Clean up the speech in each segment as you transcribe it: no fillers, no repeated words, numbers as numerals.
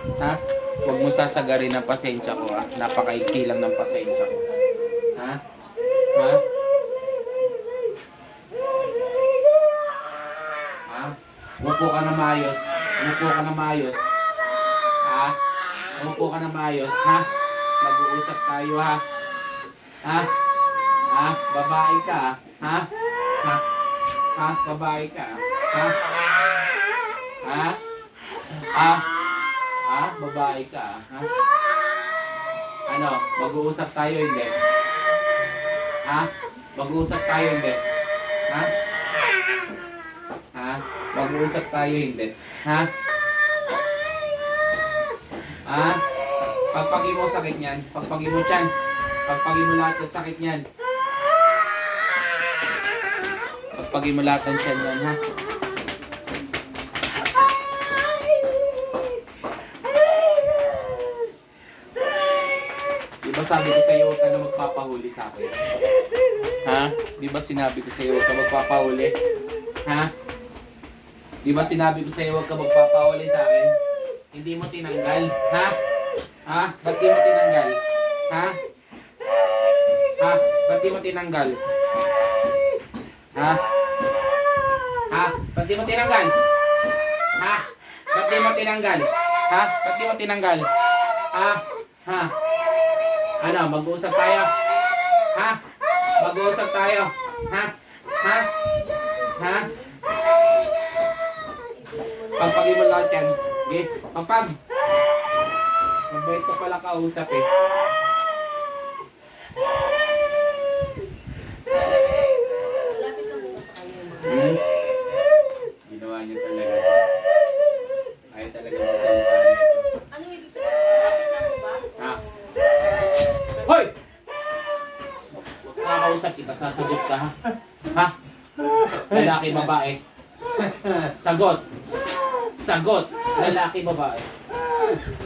Ha? Huwag mo sasagarin ang pasensya ko, ha? Napakaiksi lang ng pasensya ko. Ha? Ha? Ha? Upo ka na maayos. Upo ka na maayos. Ha? Upo ka na maayos, ha? Mag-uusap tayo, ha? Ha? Ha? Babae ka, ha? Ha? Ha? Babae ka, ha? Ha? Ha? Ha? Babae ka, ha? Ano? Mag-uusap tayo, hindi? Ha? Mag-uusap tayo, hindi? Ha? Ha? Mag-uusap tayo, hindi? Ha? Ha? Pagpagi mo sakit niyan. Pagpagi mo tiyan. Pagpagi mo lahat ng sakit niyan. Pagpagi mo lahat ng tiyan yan, ha? Diba sabi ko sa'yo, huwag ka na magpapahuli sa akin? Ha? Diba sinabi ko sa'yo, huwag ka magpapahuli? Ha? Diba sinabi ko sa'yo, huwag ka magpapahuli sa akin? Hindi mo tinanggal? Ha? Ha? Ba't di mo tinanggal? Ha? Ha? Ba't di mo tinanggal? Ha? Ha? Ba't di mo tinanggal? Ha? Ba't di mo tinanggal? Ha? Ba't di mo tinanggal? Ha? Ha? Ano? Mag-uusap tayo? Ha? Mag-uusap tayo? Ha? Ha? Ha? Pagpagin mo lahat yan. Okay? Pagpag! Mabait ka pala kausap eh. Malapit lang po sa kanya. Hmm? Ginawa niyo talaga. Ayaw talaga magsalita nito. Ano ibig sabihin? Malapit lang po ba? Ha? Hoy! Kakausap kita, sasagot ka ha? Ha? Lalaki, babae? Sagot! Sagot! Lalaki, babae?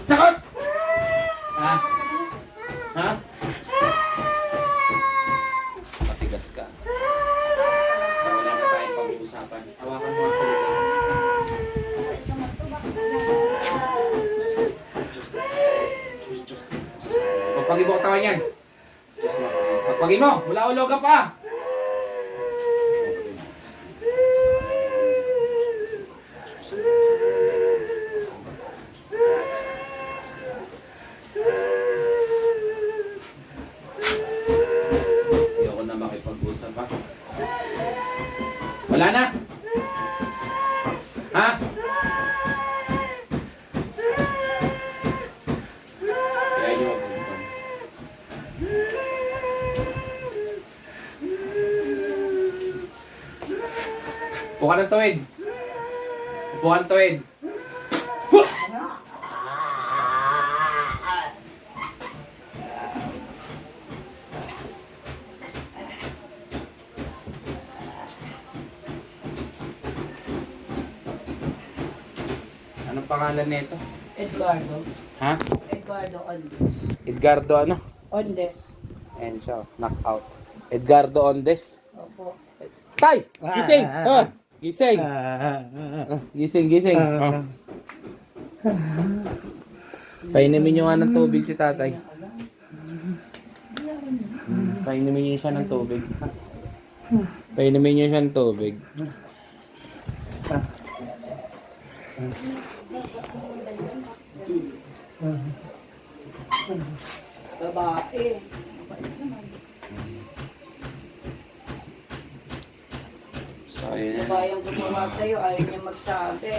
Sagot! Ha? Ha? Matigas ka. So wala na tayong pag-uusapan. Hawakan mo ang salita. Pagpagi mo ang tawa niyan. Pagpagi mo! Wala ulo ka pa! Ayoko na makipag-usap ha. Wala na! Ha? Kaya nyo magpunta. Upo ka ng tuwid. Upo ka ng tuwid. Anong pangalan nito? Edgardo. Ha? Edgardo Ondes. Edgardo ano? Ondes. Ayan siya, knockout. Edgardo Ondes. Opo. Tay! Gising! Oh, gising! Gising, gising. Oh. Painumin nyo nga ng tubig si tatay. Painumin nyo siya ng tubig. Painumin nyo siya ng tubig. Babae. So, ayun yan. Babayang gumawa sa'yo, ayaw niya magsabi.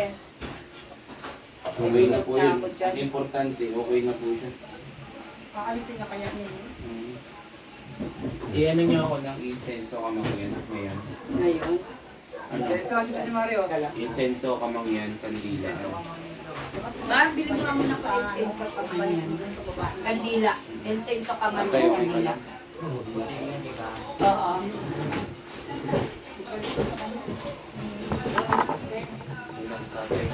Okay na po yun. Importante, okay na po siya. Aalisin na kaya niya. I-ano nyo ako ng insenso kamangyan. Ngayon. Ngayon. Ano? Si Mario. Insenso kamangyan, kandila. Ba, bilhin mo muna ka. Kandila. Insento ka man. Okay, okay pala. Oo. Relax tatay.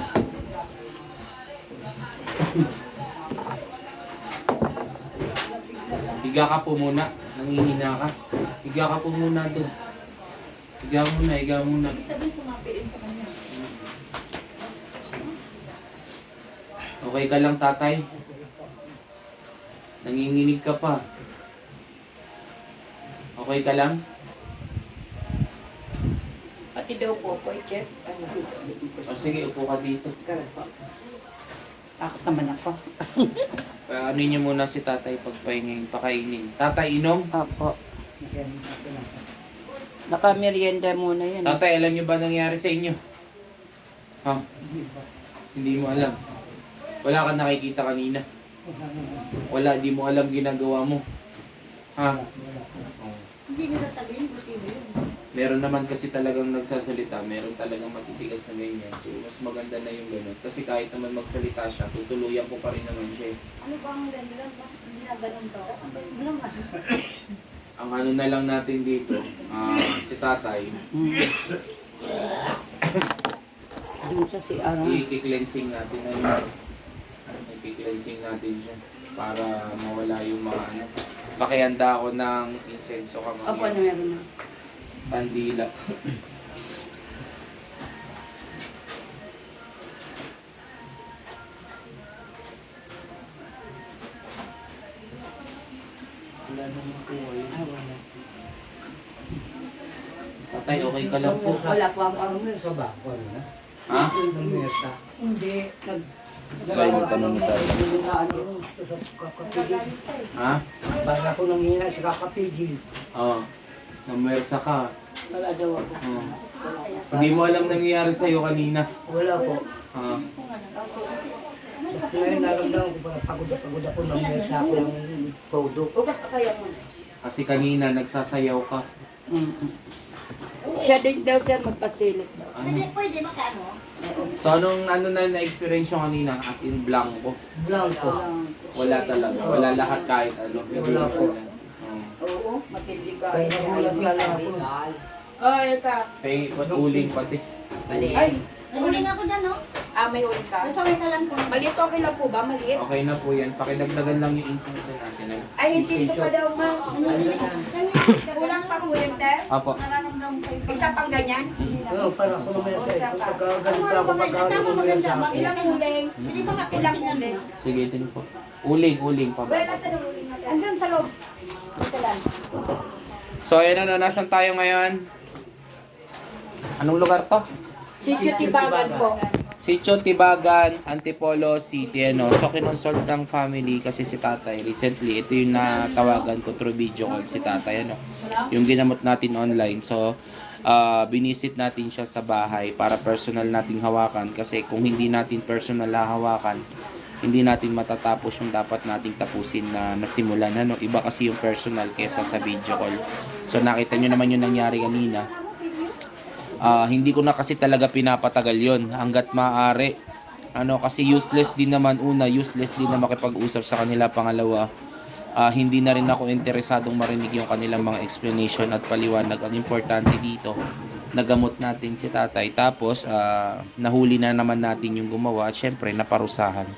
Higa ka po muna. Nangihina ka. Higa ka po muna doon. Higa muna, higa muna. Ibig sabihin sumapiin sa kanya. Okay ka lang, tatay? Nanginginig ka pa. Okay ka lang? Pati daw po, Chef. Ano gusto? O sige, upo ka dito. Takot naman ako. Ano niyo muna si tatay pagpahingin, pakainin. Tatay, inom? Opo. Naka-merienda muna yan. Tatay, alam niyo ba nangyari sa inyo? Ha? Hindi mo alam. Wala kang nakikita kanina. Wala, di mo alam ginagawa mo. Ha? Hindi nila sabihin kung sino yun. Meron naman kasi talagang nagsasalita, meron talagang matitigas na ganyan. So, mas maganda na yung ganun. Kasi kahit naman magsalita siya, tutuluyan ko pa rin naman siya. Ano ba ang dahilan? Hindi na ganun to. Ano naman? Ang ano na lang natin dito, si tatay, Doon siya si Ara. i-cleansing natin na yun. I-cleansing natin siya para mawala yung mga ano. Pakihanda ako ng insenso ka Opo, ano meron na? Pandila. Tatay, okay ka lang po. Wala po ako. Ha? Hindi. Sa inyo tanong na tayo. Ha? Para ako nanghina sa kakapigil. Oo. Namersa ka. Wala daw ako. Oo. Hindi mo alam nangyayari sa'yo kanina. Wala po. Ha? Ngayon naramdaman ko parang pagod ako nanghina ako ng todo. Bukas ka kaya mo. Kasi kanina nagsasayaw ka. Siya din daw siya magpasilip. Pwede makaano? So anong ano na-experience yung kanina? As in blanco. Blanco. Wala talaga. Wala lahat kahit ano. Wala po. Oo, matindi ka. Kaya nagulat na lang ako. Ay, ka. Uling pati. Ay, Naguling ako dyan, no? may ulit ka. Nasaway ka lang po. Maliit okay lang po ba? Maliit? Okay na po yan. Pakidagdagan lang yung incense natin. Ay, hindi pa daw, ma. Kulang pang ulit, sir. Apo. Nararamdaman ko yung Isa pang ganyan. Ano, parang ako nanghina sa pagkagalit ako pagkagalit sa akin. Ilang uling? Hindi ba Ilang kapilang uling? Sige, ito niyo po. Uling pa ba? Wala sa uling natin. Andun sa loob. Ito lang. So ayan na, nasan tayo ngayon? Anong lugar to? Sityo Tibagan po. Sitio Tibagan, Antipolo City, ano. So, kinonsult ng family kasi si tatay. Recently, ito yung natawagan ko through video call si tatay, ano. Yung ginamot natin online. So, binisit natin siya sa bahay para personal nating hawakan. Kasi kung hindi natin personal hawakan, hindi natin matatapos yung dapat nating tapusin na nasimulan, ano. Iba kasi yung personal kesa sa video call. So, nakita nyo naman yung nangyari kanina. Hindi ko na kasi talaga pinapatagal yon hanggat maaari. Ano, kasi useless din naman useless din na makipag-usap sa kanila. Pangalawa, hindi na rin ako interesadong marinig yung kanilang mga explanation at paliwanag. Ang importante dito, nagamot natin si tatay. Tapos, nahuli na naman natin yung gumawa at syempre, naparusahan.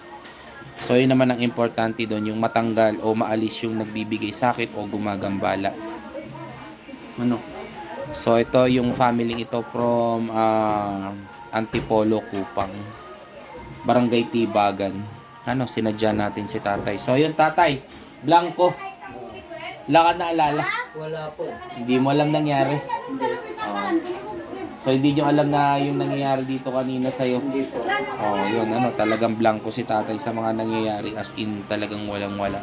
So, yun naman ang importante doon, yung matanggal o maalis yung nagbibigay sakit o gumagambala. Ano? So ito yung family ito from Antipolo, Kupang, Barangay Tibagan. Ano, sinadya natin si tatay. So yun tatay, blanco. Wala ka na alala? Wala po. Hindi mo alam nangyari? So hindi nyo alam na yung nangyayari dito kanina sa'yo? Hindi po. Oh, yun ano, talagang blanco si tatay sa mga nangyayari, as in talagang walang wala.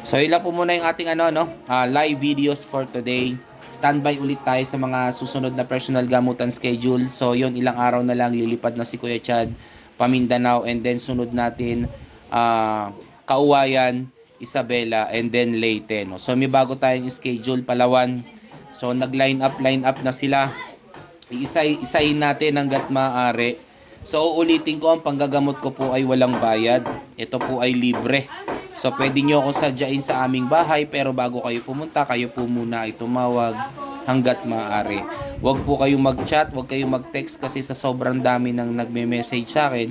So ilan po muna yung ating live videos for today. Standby ulit tayo sa mga susunod na personal gamutan schedule. So yun, ilang araw na lang lilipad na si Kuya Chad pa Mindanao, and then sunod natin Kauwayan, Isabela, and then Leyte, no? So may bago tayong schedule, Palawan. So nag-line up na sila. Isayin natin hanggat maaari. So uulitin ko, ang panggagamot ko po ay walang bayad. Ito po ay libre. So, pwede nyo akong sadyain sa aming bahay, pero bago kayo pumunta, kayo po muna ay tumawag hanggat maaari. Huwag po kayong mag-chat, huwag kayong mag-text kasi sa sobrang dami ng nagme-message sa akin,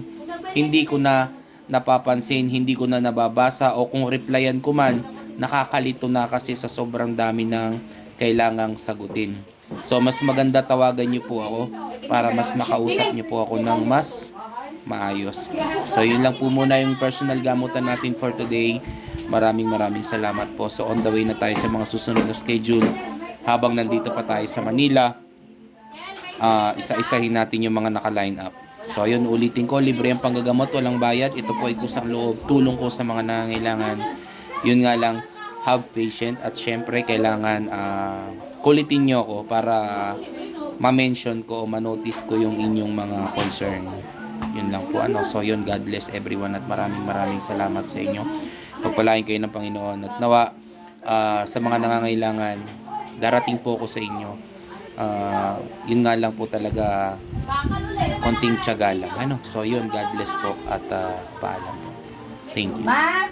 hindi ko na napapansin, hindi ko na nababasa, o kung replyan ko man, nakakalito na kasi sa sobrang dami ng kailangang sagutin. So, mas maganda tawagan nyo po ako para mas makausap nyo po ako ng mas maayos. So yun lang po muna yung personal gamutan natin for today. Maraming salamat po. So on the way na tayo sa mga susunod na schedule. Habang nandito pa tayo sa Manila, isa-isahin natin yung mga naka-line up. So ayun, ulitin ko, libre ang panggagamot, walang bayad. Ito po ay kusang loob, tulong ko sa mga nangangailangan. Yun nga lang, have patient at syempre kailangan kulitin nyo ako para ma-mention ko o ma-notice ko yung inyong mga concern. Yun lang po ano. So yun, God bless everyone at maraming salamat sa inyo. Pagpalain kayo ng Panginoon at nawa sa mga nangangailangan, darating po ako sa inyo. Yun nga lang po talaga, konting tiyaga lang ano. So yun, God bless po at paalam. Thank you. Ma,